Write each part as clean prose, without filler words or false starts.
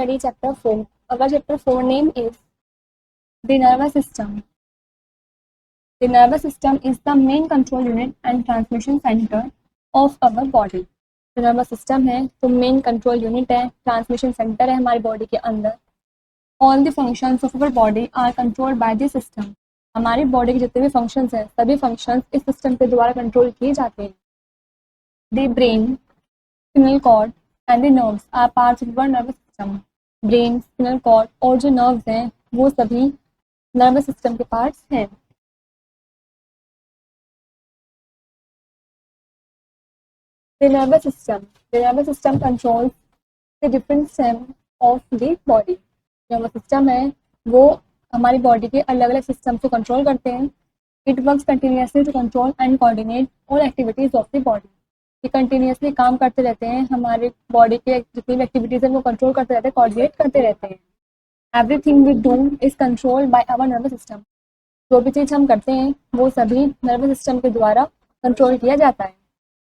study chapter 4. Our chapter 4 name is the nervous system. The nervous system is the main control unit and transmission center of our body. जो nervous system है तो main control unit है, transmission centre है हमारी body के अंदर. All the functions of our body are controlled by the system. हमारी body के जितने भी फंक्शंस हैं सभी फंक्शंस इस सिस्टम के द्वारा कंट्रोल किए जाते हैं. The brain, spinal cord and the nerves are parts of our nervous system. Brain, spinal cord और जो नर्व्स हैं वो सभी नर्वस सिस्टम के पार्ट्स हैं. The nervous system controls the different system of the body. nervous system है वो हमारी बॉडी के अलग अलग सिस्टम को कंट्रोल करते हैं. It works continuously to control and coordinate all activities of the body. ये कंटिन्यूसली काम करते रहते हैं, हमारे बॉडी के जितनी भी एक्टिविटीज हैं वो कंट्रोल करते रहते हैं, कोऑर्डिनेट करते रहते हैं. Everything we do is controlled by our nervous system. जो भी चीज़ हम करते हैं वो सभी नर्वस सिस्टम के द्वारा कंट्रोल किया जाता है.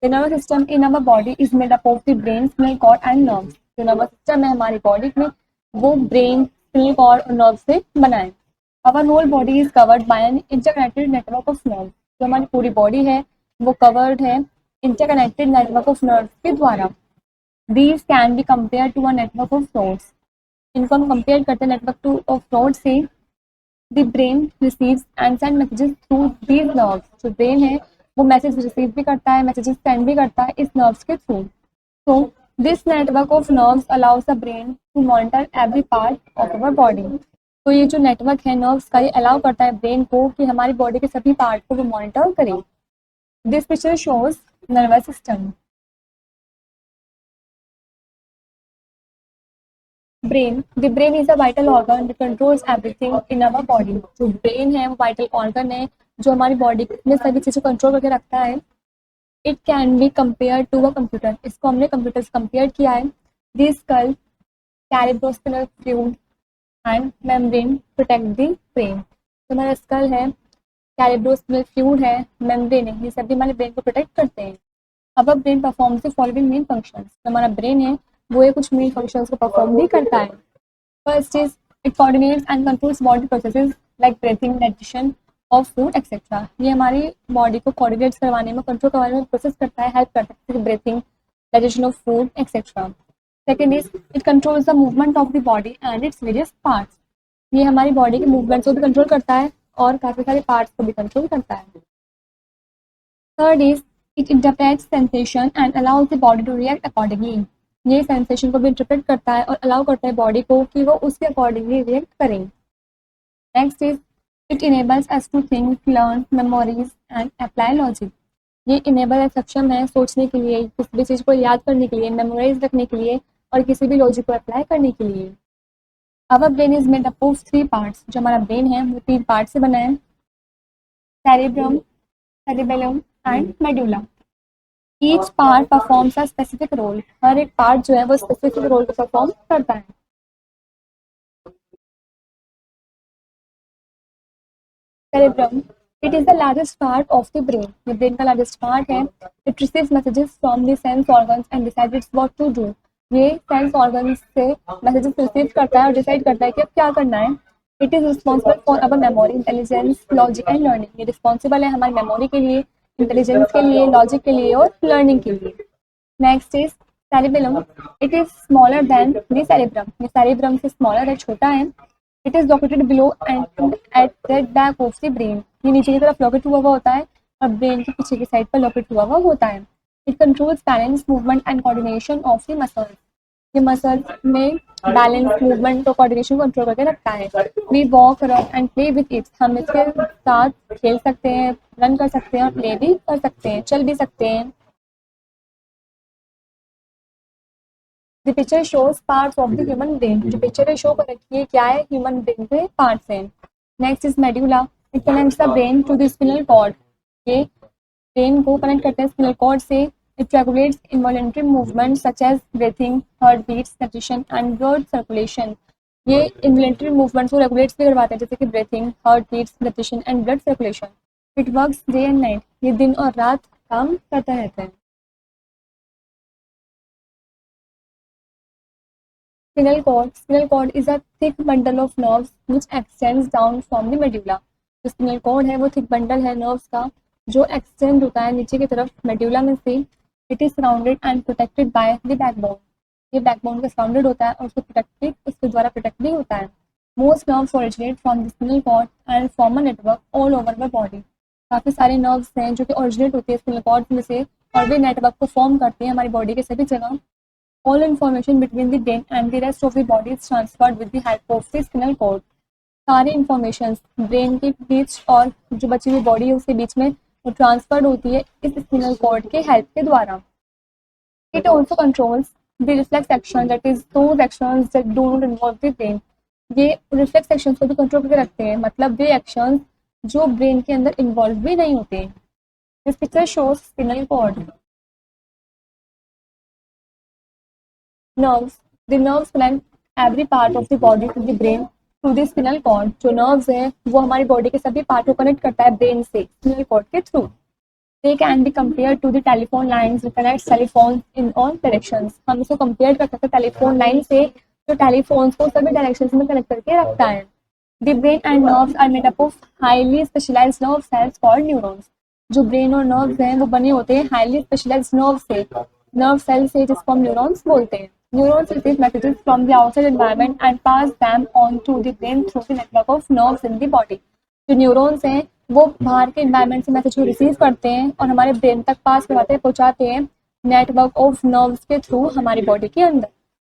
The nervous system in our body is made up of the brain, spinal cord and nerves. जो नर्वस सिस्टम है हमारी बॉडी में वो ब्रेन, स्पिनल कॉर्ड और नर्व से बना है. Our whole body is covered by an interconnected network of nerves. जो हमारी पूरी बॉडी है वो कवर्ड है इंटरकनेक्टेड नेटवर्क ऑफ नर्व्स के द्वारा. These can be compared to a network of roads. इनको हम कंपेयर करते हैं नेटवर्क ऑफ रोड से. The brain receives and sends messages through these nerves. जो ब्रेन है वो मैसेज रिसीव भी करता है, मैसेजेस सेंड भी करता है इस नर्व्स के थ्रू. So this network of nerves allows the brain to monitor every part of our body. तो ये जो नेटवर्क है नर्व्स का ये अलाउ करता है ब्रेन को कि हमारी बॉडी के सभी पार्ट को वो मॉनिटर करें. This picture shows nervous system. Brain, the brain is a vital organ that controls everything in our body. जो ब्रेन है वो वाइटल ऑर्गन है जो हमारी बॉडी में सभी चीज़ों को कंट्रोल करके रखता है. It can be compare to a computer. इसको हमने कंप्यूटर से कंपेयर किया है. This skull, cerebrospinal fluid and membrane protect the brain. तो हमारा स्कल है, कैरेब्रोस्पिनल फ्लूइड है, मेम्ब्रेन है, ये सभी हमारे ब्रेन को प्रोटेक्ट करते हैं. अब brain performs the following main functions. हमारा ब्रेन है वो ये कुछ मेन फंक्शंस को परफॉर्म भी करता है. First is it coordinates and controls body processes like breathing, digestion of food etcetera. ये हमारी बॉडी को कोऑर्डिनेट करवाने में, कंट्रोल करवाने में प्रोसेस करता है, हेल्प करता है, जैसे breathing, digestion of food etcetera. Second is it controls the movement of the body and its various parts. ये हमारी बॉडी के मूवमेंट्स को भी कंट्रोल करता है और काफ़ी सारे पार्ट्स को भी कंट्रोल करता है. Third is it interprets sensation and allows the body to react accordingly. ये सेंसेशन को भी इंटरप्रेट करता है और अलाउ करता है बॉडी को कि वो उसके अकॉर्डिंगली रिएक्ट करें. Next is It enables us to think, learn, memories and apply logic. ये इनेबल सक्षम है सोचने के लिए, किसी भी चीज़ को याद करने के लिए, मेमोराइज रखने के लिए और किसी भी लॉजिक को अप्लाई करने के लिए. Our brain is made up of 3 parts. जो हमारा ब्रेन है वो 3 पार्ट से बना है. Cerebrum, cerebellum and medulla. Each part performs a specific role. हर एक पार्ट जो है वो स्पेसिफिक रोल को परफॉर्म करता है. Cerebrum, it is the largest part of the brain. ये ब्रेन का लार्जेस्ट पार्ट है. It receives messages from the sense organs and decides what to do. ये सेंस ऑर्गन्स से मैसेजेस रिसीव करता है और डिसाइड करता है कि अब क्या करना है. It is responsible for our memory, intelligence, logic and learning. ये रिस्पॉन्सिबल है हमारी मेमोरी के लिए, इंटेलिजेंस के लिए, लॉजिक के लिए और लर्निंग के लिए. Next is cerebellum. It is smaller than the cerebrum. ये cerebrum से स्मॉलर है, छोटा है. It is located below and at the back of the brain. ये नीचे की तरफ लोकेट हुआ हुआ होता है और ब्रेन के पीछे की साइड पर लोकेट हुआ हुआ होता है. It controls balance, movement and coordination of the muscles. ये मसल्स में बैलेंस, मूवमेंट और कोऑर्डिनेशन को कंट्रोल करके रखता है. We walk, run and play with it. हम इसके साथ खेल सकते हैं, रन कर सकते हैं और प्ले भी कर सकते हैं, चल भी सकते हैं. The picture shows parts of the human brain. जो पिक्चर है शो कर रखी है क्या है, ह्यूमन ब्रेन के पार्ट्स हैं. Next is medulla. It connects the brain to the spinal cord. ये ब्रेन को कनेक्ट करते हैं स्पिनल कॉर्ड से. It regulates involuntary movement such as breathing, heart beats, digestion and blood circulation. ये involuntary movements को regulates भी करवाते हैं जैसे कि breathing, heart beats, digestion and blood circulation. It works day and night. ये दिन और रात काम करता रहता है. Spinal cord is a thick bundle of nerves which extends down from the medulla. जो स्पिनल कॉर्ड है वो थिक बंडल है नर्व्स का जो एक्सटेंड होता है नीचे की तरफ मेड्यूला में से. It is surrounded and protected by the backbone. ये बैकबोन का सराउंडेड होता है और उसके द्वारा प्रोटेक्ट भी होता है. Most nerves originate from the spinal cord and form a network all over the body. काफ़ी सारे नर्व्स हैं जो कि ओरिजिनेट होती है स्पिनल कॉर्ड में से और वे नेटवर्क को फॉर्म करते हैं हमारी बॉडी के सभी जगह. All information between the brain and the rest of the body is transferred with the help of the spinal cord. सारी इंफॉर्मेशन ब्रेन के बीच और जो बची हुई बॉडी है उसके बीच में वो ट्रांसफर्ड होती है इस स्पिनल कॉर्ड के हेल्प के द्वारा. It also controls the reflex action that is those actions that do not involve the brain. ये रिफ्लेक्स एक्शंस को भी कंट्रोल करके रखते हैं मतलब वे एक्शंस जो ब्रेन के अंदर इन्वॉल्व भी नहीं होते. This picture shows spinal cord. Nerves. The nerves connect every part of the body to the brain through the spinal cord. जो nerves है वो हमारी बॉडी के सभी पार्ट को कनेक्ट करता है ब्रेन से स्पिनल कॉर्ड के through. They can be compared to the telephone lines that connect telephones in all directions. हम इसको कंपेयर कर सकते हैं टेलीफोन लाइन से जो टेलीफोन्स को सभी डायरेक्शंस में कनेक्ट करके रखता है. The brain and nerves are made up of highly specialized nerve cells called neurons. जो ब्रेन और नर्व्स हैं वो बने होते हैं हाईली स्पेशलाइज्ड नर्व सेल से जिसको हम न्यूरॉन्स बोलते हैं. Neurons receive messages from the outside environment and pass them on to the brain through the network of nerves in the body. जो न्यूरॉन्स हैं वो बाहर के एनवायरनमेंट से मैसेज को रिसीव करते हैं और हमारे ब्रेन तक पास करवाते हैं पहुंचाते हैं नेटवर्क ऑफ नर्व्स के थ्रू हमारी बॉडी के अंदर.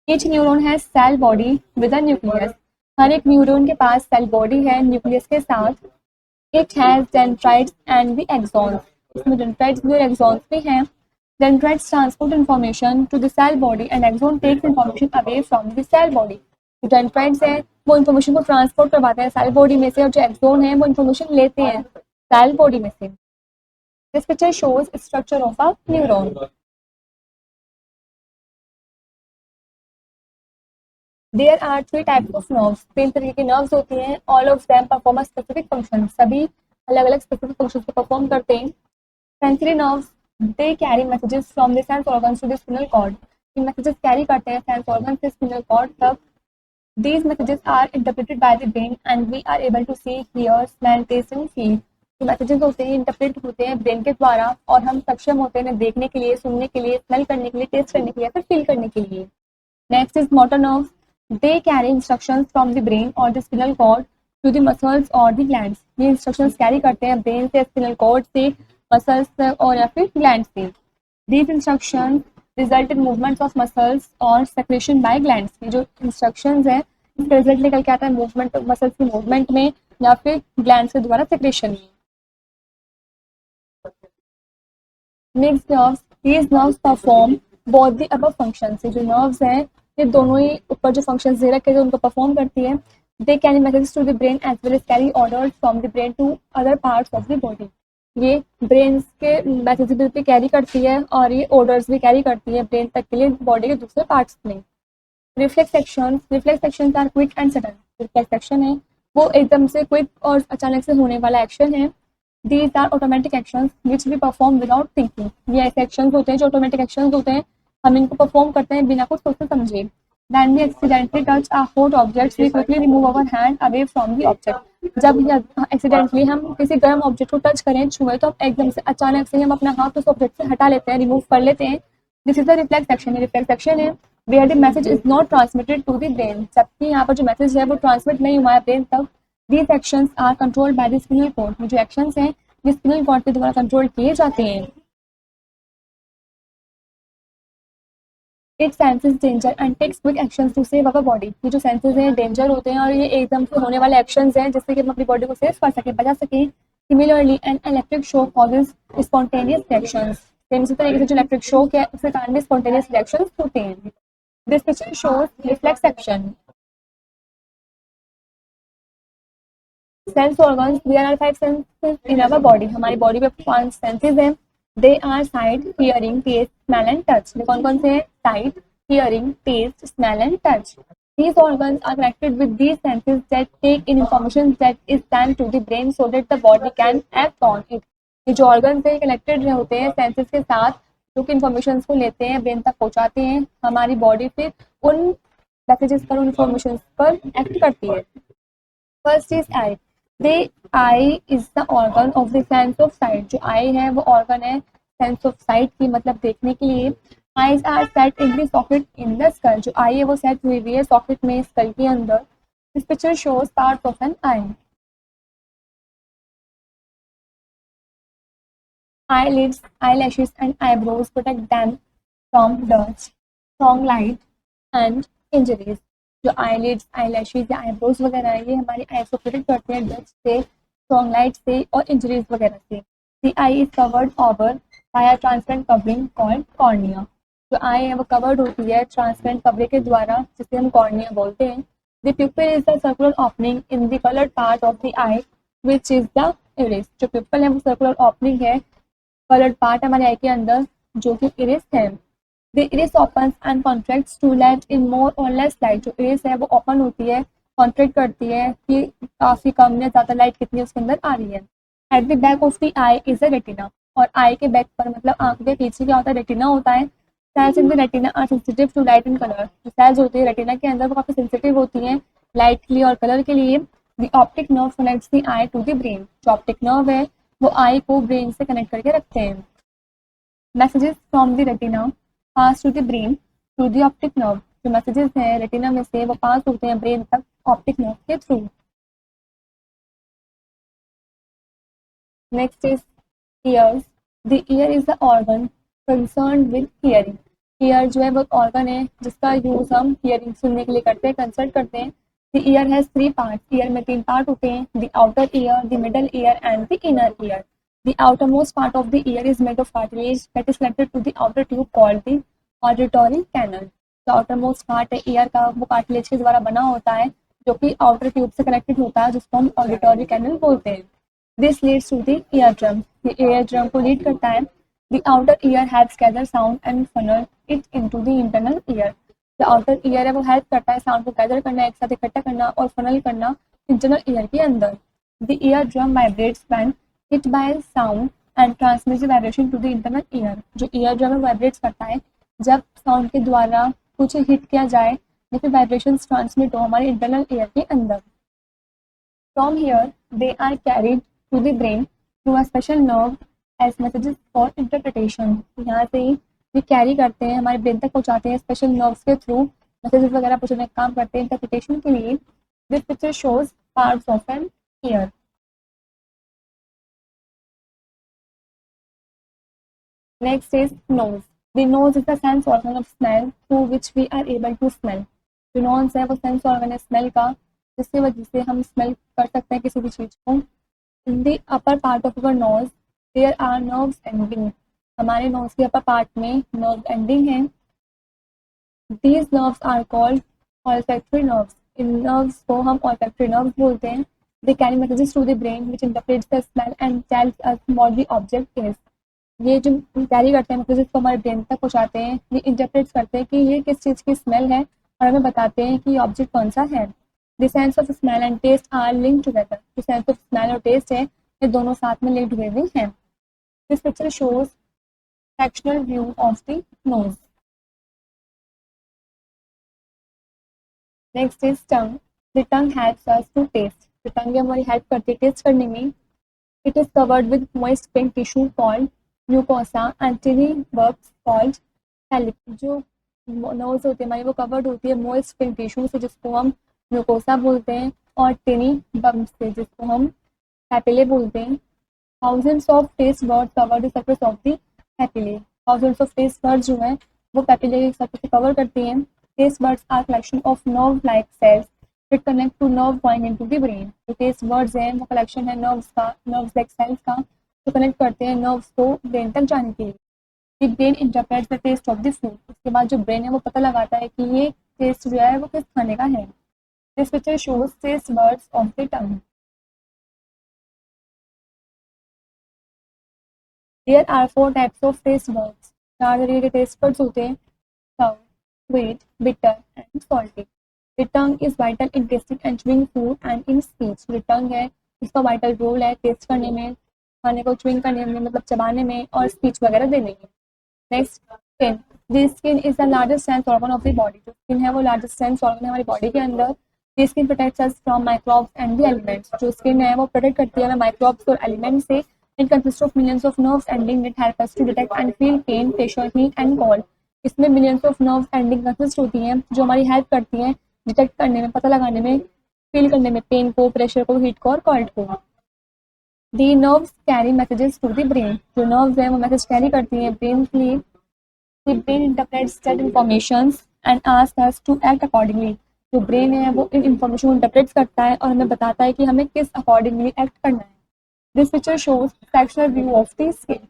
Each neuron has cell body with a nucleus. हर एक न्यूरॉन के पास सेल बॉडी है न्यूक्लियस के साथ. It has dendrites and the axons. इसमें डेंड्राइट्स भी और एक्सॉन्स भी हैं. Dendrites transport information to the cell body and axon takes information away from the cell body. जो dendrites है वो information को ट्रांसपोर्ट करवाते हैं सेल बॉडी में से और जो एक्सोन है वो information लेते हैं सेल बॉडी में से. This picture shows structure of a neuron. There are 3 types of nerves. 3 तरीके के nerves होते हैं. All of them perform a specific function. सभी अलग अलग specific functions को perform करते हैं. Sensory nerves they carry messages from the sense organs to the spinal cord. ये messages carry करते हैं sense organs से spinal cord तक. These messages are interpreted by the brain and we are able to see, hear, smell, taste and feel. ये messages होते हैं interpret होते हैं ब्रेन के द्वारा और हम सक्षम होते हैं देखने के लिए, सुनने के लिए, स्मेल करने के लिए, टेस्ट करने के लिए, फिर फील करने के लिए. Next is motor nerves. They carry instructions from the brain or the spinal cord to the muscles or the glands. ये instructions carry करते हैं ब्रेन से, स्पिनल कॉर्ड से, मसल्स और या फिर ग्लैंड से. These instructions result in movements of muscles और secretion by glands. ये जो instructions है इसका रिजल्ट निकल के आता है मूवमेंट मसल्स की मूवमेंट में या फिर ग्लैंड्स के द्वारा सेक्रेशन में. Mixed nerves. These nerves perform both the above functions. ये जो nerves हैं ये दोनों ही ऊपर जो functions दे रखे हैं उनको perform करती है. They carry messages to the brain as well as carry orders from the brain to other parts of the body. ये ब्रेन के मैसेज भी कैरी करती है और ये ऑर्डर्स भी कैरी करती है ब्रेन तक के लिए बॉडी के दूसरे पार्ट्स में. Reflex actions are quick and sudden. Reflex action है वो एकदम से क्विक और अचानक से होने वाला एक्शन है. These are automatic actions which we perform without thinking. ये ऐसे एक्शंस होते हैं जो ऑटोमेटिक एक्शंस होते हैं हम इनको परफॉर्म करते हैं बिना कुछ सोचे समझे. When we accidentally touch a hot object, we quickly remove our hand away from the object. जब एक्सीडेंटली हम किसी गर्म ऑब्जेक्ट को टच करें छुए तो एकदम से अचानक से हम अपना हाथ उस ऑब्जेक्ट से हटा लेते हैं, रिमूव कर लेते हैं. This is the reflex action. ये रिफ्लेक्स एक्शन है where the message is not transmitted to the brain. जबकि यहाँ पर जो मैसेज है वो ट्रांसमिट नहीं हुआ है ब्रेन तक. These actions are controlled by the spinal cord. जो एक्शंस हैं ये स्पिनल कॉर्ड के द्वारा कंट्रोल किए जाते हैं. It senses danger and takes quick actions to save our body. ये जो सेंसेस हैं डेंजर होते हैं और ये एकदम से होने वाले एक्शंस हैं जिससे कि हम अपनी बॉडी को सेव कर सकें, बचा सकें. Similarly, an electric shock causes spontaneous reactions. Same इसी तरीके से जो इलेक्ट्रिक शॉक है उसके कारण भी स्पॉन्टेनियस रिएक्शंस होते हैं. This picture shows reflex action. Sense organs. There are 5 senses in our body. हमारी बॉडी में 5 सेंसेस हैं. They are sight, hearing, taste, smell and touch. ये कौन कौन से हैं? Sight, hearing, taste, smell and touch. These organs are connected with these senses that take in information that is sent to the brain so that the body can act on it. ये जो organs हैं connected होते हैं senses के साथ जो कि informations को लेते हैं ब्रेन तक पहुंचाते हैं. हमारी बॉडी फिर उन मैसेजेस पर, इन्फॉर्मेशन पर एक्ट करती है। First is I. The I is the organ of the sense of site. जो आई है वो ऑर्गन है सेंस ऑफ साइट की, मतलब देखने के लिए। Eyes are set in the socket in the skull. जो आई है वो सेट हुई हुई है सॉकेट में, स्कल के अंदर। This picture shows part of an eye. Eyelids, eyelashes, and eyebrows protect them from dust, strong light, and injuries. जो eyelids, eyelashes या eyebrows वगैरह है, ये हमारी आईज को प्रोटेक्ट करते हैं डस्ट से, स्ट्रॉन्ग लाइट से और इंजरीज वगैरह से। The eye is covered over by a transparent covering called cornea. जो आई है वो कवर्ड होती है ट्रांसपेरेंट कवरिंग के द्वारा, जिसे हम कॉर्निया बोलते हैं। The pupil is the circular opening in the colored part of the eye, which is the iris. जो pupil है वो सर्कुलर ओपनिंग है, कलर्ड पार्ट हमारे आई के अंदर, जो कि इरिस है। The iris opens and contracts to let in more और लेस लाइट। जो इरिस है वो ओपन होती है, कॉन्ट्रैक्ट करती है कि काफी कम या ज्यादा लाइट कितनी उसके अंदर आ रही है। At the back of the I is a retina. और आई के बैक पर, मतलब आंख के पीछे क्या होता है, रेटिना होता है। Cells in the retina are sensitive to light and colour. जो सेल्स होती है रेटिना के अंदर वो काफी सेंसिटिव होती हैं लाइट के लिए और कलर के लिए। The optic nerve connects the eye to the brain. जो ऑप्टिक नर्व है वो आई को ब्रेन से कनेक्ट करके रखते हैं। Messages from the retina pass to the brain through the optic nerve. जो मैसेजेस हैं रेटिना में से वो पास होते हैं ब्रेन तक ऑप्टिक नर्व के through. Next is ears. The ear is the organ concern with hearing. Ear जो है वो ऑर्गन है जिसका यूज हम हियरिंग सुनने के लिए करते हैं, कंसर्न करते हैं। The ear has 3 part. Year में 3 पार्ट होते हैं, the outer ear, the middle ear and the inner year. The outermost part of the ear is made of cartilage that is connected to the outer tube called the auditory canal. जो outermost part है ear का वो cartilage के द्वारा बना होता है, जो कि outer tube से connected होता है, जिसको हम auditory canal बोलते हैं। This leads to the eardrum. ये eardrum को lead करता है। The outer ear helps gather sound and funnel it into the internal ear. जो outer ear है वो help करता है sound को gather करना, एक साथ इकट्ठा करना और funnel करना internal ear के अंदर। The eardrum vibrates when hit by sound and transmits the vibration to the internal ear. जो ईयर ड्रम है वाइब्रेट्स करता है जब साउंड के द्वारा कुछ हिट किया जाए या फिर वाइब्रेशंस ट्रांसमिट हो हमारे इंटरनल ईयर के अंदर। From here they are carried to the brain through a special nerve as messages for interpretation. यहाँ से ये कैरी करते हैं, हमारे ब्रेन तक पहुँचाते हैं स्पेशल नर्व्स के थ्रू, मैसेजेस वगैरह पहुँचाने का काम करते हैं इंटरप्रिटेशन के लिए। This picture shows parts of an ear. Next is nose. The nose is the sense organ of smell through which we are able to smell. जो nose है वो sense organ है smell का, जिसकी वजह से हम smell कर सकते हैं किसी भी चीज को। In the upper part of our nose there are nerves ending. हमारे nose के upper part में nerve ending है। These nerves are called olfactory nerves. In nerves को हम olfactory nerves बोलते हैं। They carry messages to the brain which interprets the smell and tells us what the object is. ये जो carry करते हैं मतलब इसको हमारे ब्रेन तक पहुँचाते हैं, ये इंटरप्रेट करते हैं कि ये किस चीज़ की स्मेल है और हमें बताते हैं कि ये ऑब्जेक्ट कौन सा है। The sense of smell and taste are link together. जो सेंस ऑफ स्मेल और टेस्ट है ये दोनों साथ में लिंक्ड हुए हुए हैं। This picture shows sectional view of the nose. Next is tongue. The tongue helps us to taste. जो टंग हमारी हेल्प करती है टेस्ट करने में। It is covered with moist pink tissue called mucosa and tiny bumps called सैलिक। जो knows होती है हमारी वो कवर्ड होती है मॉइस्ट पिंक टिश्यू से, जिसको हम म्यूकोसा बोलते हैं, और टिनी बर्ब्स से, जिसको हम पैपिले बोलते हैं। Thousands of taste birds cover the surface of the papillae. Thousands of taste birds जो हैं वो पैपिले के सरफेस को कवर करती हैं। Taste birds are collection of nerve like cells that connect to nerve point into the brain. जो taste birds हैं वो कलेक्शन है नर्व्स का, नर्व्स लाइक सेल्स का, जो कनेक्ट करते हैं नर्व्स को ब्रेन तक जाने के लिए। The brain interprets the taste of the food. उसके बाद जो ब्रेन है वो पता लगाता है कि ये टेस्ट जो है वो किस खाने का है। This picture shows taste birds of the tongue. There are 4 types of taste birds. 4 तरीके के टेस्ट बर्ड्स होते हैं, sour, sweet, bitter and salty. The tongue is vital in tasting and chewing food and in speech. जो टंग है इसका vital role है taste करने में, खाने को च्विंग करने में मतलब चबाने में और स्पीच वगैरह देने में। Next skin, the skin is the largest sense organ of the body. जो स्किन है वो लार्जेस्ट सेंस ऑर्गन है हमारी बॉडी के अंदर। The skin protects us from microbes and the elements. जो स्किन है वो प्रोटेक्ट करती है हमें माइक्रोब्स और एलिमेंट से। It consist of millions of nerves ending that help us to detect and feel pain, pressure, heat and cold. इसमें millions of nerves ending consist होती हैं जो हमारी हेल्प करती हैं डिटेक्ट करने में, पता लगाने में, फील करने में पेन को, प्रेशर को, हीट को और कोल्ड को। The nerves carry messages to the brain. जो नर्व्स हैं वो मैसेज कैरी करती हैं ब्रेन के लिए। The brain interprets that informations and asks us to act accordingly. जो ब्रेन है वो इन इंफॉर्मेशन को इंटरप्रेट करता है और हमें बताता है कि हमें किस अकॉर्डिंगली एक्ट करना है। This picture shows sexual view of the skin.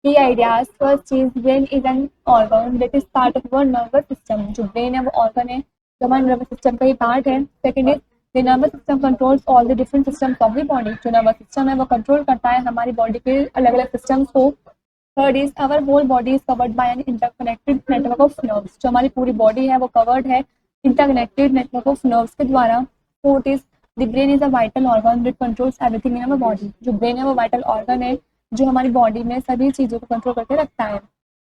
The ideas first is brain is an organ that is part of our nervous system। जो brain है वो organ है जो हमारे nervous system का ही part है। Second is the nervous system controls all the different systems of the body। जो nervous system है वो control करता है हमारी body के अलग अलग systems को। Third is our whole body is covered by an interconnected network of nerves। जो हमारी पूरी body है वो covered है interconnected network of nerves के द्वारा। Fourth is the brain is a vital organ that controls everything in our body। जो brain है वो vital organ है जो हमारी बॉडी में सभी चीज़ों को कंट्रोल करके रखता है।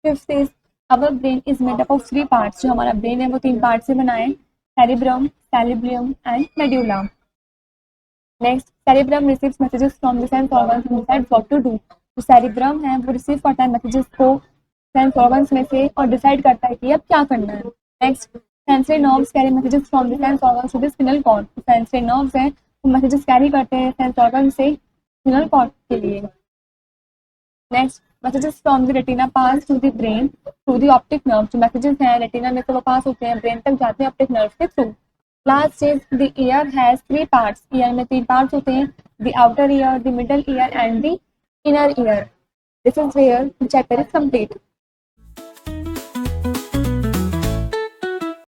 Fifth is our brain is made up of 3 parts. जो हमारा ब्रेन है वो 3 पार्ट से बना है, cerebrum, cerebellum and medulla. Next, cerebrum receives messages from the sense organs and decides what to do. जो सेरिब्रम है वो रिसीव करता है मैसेजेस को सेंस ऑर्गन्स में से और डिसाइड करता है कि अब क्या करना है। Next, sensory nerves carry messages from the sense organs to the spinal cord. Sensory nerves हैं वो मैसेजेस कैरी करते हैं सेंस ऑर्गन से स्पिनल कॉर्ड के लिए। Next, messages from the retina pass to the brain through the optic nerve. जो messages हैं retina में से वो पास होते हैं ब्रेन तक जाते हैं ऑप्टिक नर्व के through. Last is the ear has 3 parts. Ear में 3 पार्ट्स होते हैं, the outer ear, the middle ear and the inner ear. This is where the chapter is complete.